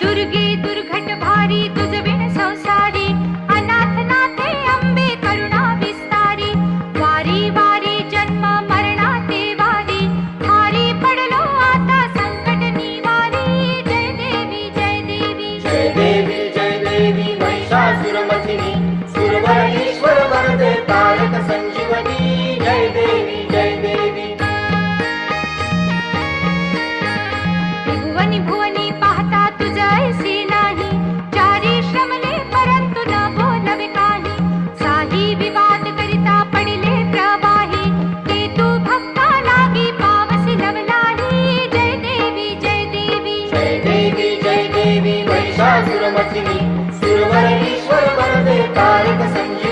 दुर्गे दुर्घट भारी तुझ बिन संसारी, अनाथ नाथे अंबे करुणा विस्तारी, वारी वारी जन्म मरणाते वारी, हारी पडलो आता संकट निवारी, जय देवी जय देवी जय देवी जय देवी महिषासुरमर्दिनी, सुरवर ईश्वर वरदे तारक संजीवनी, जय देवी जय देवी त्रिभुवनी भुवनी पाहता तुझ ऐसी नाही, चारी श्रमले परंतु न बोलवे काही, साही विवाद करिता पडिले प्रवाही, ते तू भक्ता लागी पावसी लवलाही, जय देवी जय देवी जय देवी जय देवी महिषासुरमर्दिनी, सुरवर ईश्वर वरदे तारक संजीवनी।